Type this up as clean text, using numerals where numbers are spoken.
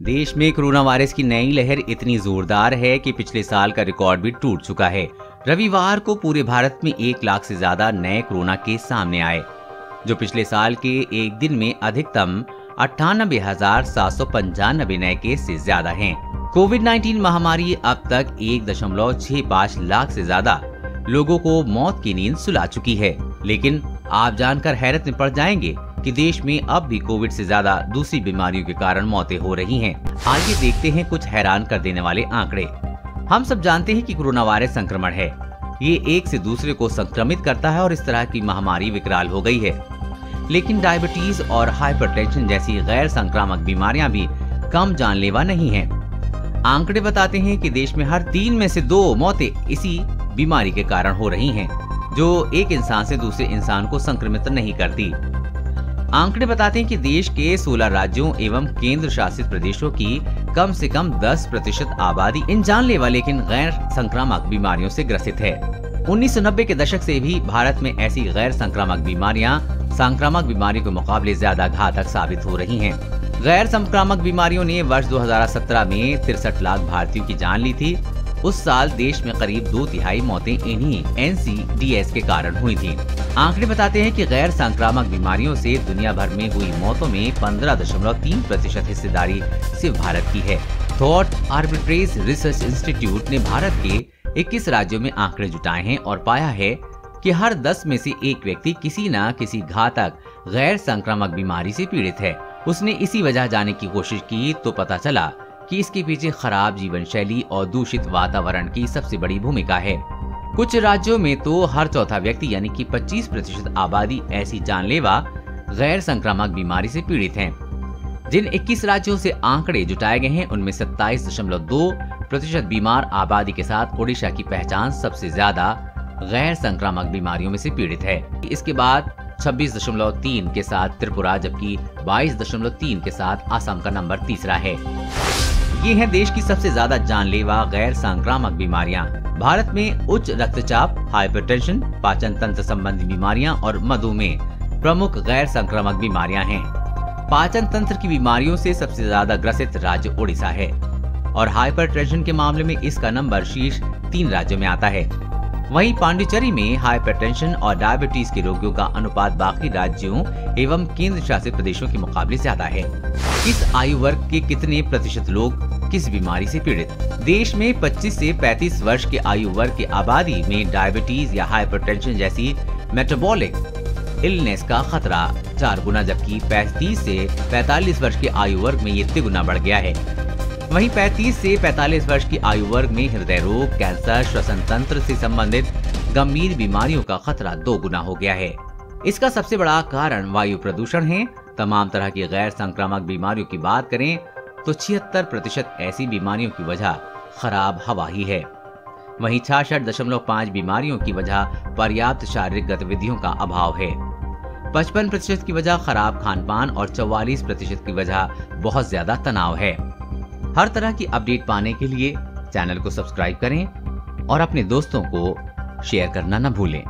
देश में corona virus की नई लहर इतनी जोरदार है कि पिछले साल का रिकॉर्ड भी टूट चुका है। रविवार को पूरे भारत में 1 लाख से ज्यादा नए कोरोना केस सामने आए, जो पिछले साल के एक दिन में अधिकतम 98,795 नए केस से ज्यादा हैं। कोविड-19 महामारी अब तक 1.65 लाख से ज्यादा लोगों को मौत की नींद सुला चुकी है। लेकिन आप जानकर हैरत में पड़ जाएंगे कि देश में अब भी कोविड से ज्यादा दूसरी बीमारियों के कारण मौतें हो रही हैं। आइए देखते हैं कुछ हैरान कर देने वाले आंकड़े। हम सब जानते हैं कि कोरोना वायरस संक्रमण है। ये एक से दूसरे को संक्रमित करता है और इस तरह की महामारी विकराल हो गई है। लेकिन डायबिटीज और हाइपरटेंशन जैसी गैर संक्रामक बीमारियां भी कम जानलेवा नहीं हैं। आंकड़े बताते हैं कि देश में हर 3 में से 2 मौतें इसी बीमारी के कारण हो रही हैं, जो एक इंसान से दूसरे इंसान को संक्रमित नहीं करती। आंकड़े बताते हैं कि देश के 16 राज्यों एवं केंद्र शासित प्रदेशों की कम से कम 10% आबादी इन जानलेवा लेकिन गैर संक्रामक बीमारियों से ग्रसित है। 1990 के दशक से भी भारत में ऐसी गैर संक्रामक बीमारियां संक्रामक बीमारियों के मुकाबले ज्यादा घातक साबित हो रही हैं। गैर संक्रामक बीमारियों ने वर्ष 2017 में 63 लाख भारतीयों की जान ली थी। उस साल देश में करीब 2/3 मौतें इन्हीं NCDs के कारण हुई थी। आंकड़े बताते हैं कि गैर संक्रामक बीमारियों से दुनिया भर में हुई मौतों में 15.3% हिस्सेदारी सिर्फ भारत की है। थॉट आर्बिट्रेज रिसर्च इंस्टीट्यूट ने भारत के 21 राज्यों में आंकड़े जुटाए हैं और पाया है कि हर 10 में से 1 व्यक्ति किसी न किसी घातक गैर संक्रामक बीमारी से पीड़ित है। उसने इसी वजह जानने की कोशिश की तो पता चला कि इसके पीछे खराब जीवन शैली और दूषित वातावरण की सबसे बड़ी भूमिका है। कुछ राज्यों में तो हर चौथा व्यक्ति यानी कि 25% आबादी ऐसी जानलेवा गैर संक्रामक बीमारी से पीड़ित हैं। जिन 21 राज्यों से आंकड़े जुटाए गए हैं उनमें 27.2% बीमार आबादी के साथ ओडिशा की पहचान सबसे ज्यादा गैर संक्रामक बीमारियों में से पीड़ित है। इसके बाद 26.3 के साथ त्रिपुरा, जबकि 22.3 के साथ असम का नंबर तीसरा है। ये हैं देश की सबसे ज्यादा जानलेवा गैर संक्रामक बीमारियां। भारत में उच्च रक्तचाप, हाइपरटेंशन, पाचन तंत्र संबंधी बीमारियां और मधुमेह प्रमुख गैर संक्रामक बीमारियां हैं। पाचन तंत्र की बीमारियों से सबसे ज्यादा ग्रसित राज्य ओडिशा है और हाइपरटेंशन के मामले में इसका नंबर शीर्ष 3 राज्यों में आता है। वहीं पांडिचेरी में हाइपरटेंशन और डायबिटीज के रोगियों का अनुपात बाकी राज्यों एवं केंद्र शासित प्रदेशों के मुकाबले ज्यादा है। इस आयु वर्ग के कितने प्रतिशत लोग किस बीमारी से पीड़ित? देश में 25 से 35 वर्ष के आयु वर्ग की आबादी में डायबिटीज या हाइपरटेंशन जैसी मेटाबॉलिक इलनेस का खतरा 4 गुना, जबकि 35 से 45 वर्ष के आयु वर्ग में ये 3 गुना बढ़ गया है। वहीं 35 से 45 वर्ष की आयु वर्ग में हृदय रोग, कैंसर, श्वसन तंत्र से संबंधित गंभीर बीमारियों का खतरा 2 गुना हो गया है। इसका सबसे बड़ा कारण वायु प्रदूषण है। तमाम तरह की गैर संक्रामक बीमारियों की बात करें तो 76% ऐसी बीमारियों की वजह खराब हवा ही है। वहीं 66.5 बीमारियों की वजह पर्याप्त शारीरिक गतिविधियों का अभाव है। 55% की वजह खराब खान पान और 44% की वजह बहुत ज्यादा तनाव है। हर तरह की अपडेट पाने के लिए चैनल को सब्सक्राइब करें और अपने दोस्तों को शेयर करना न भूलें।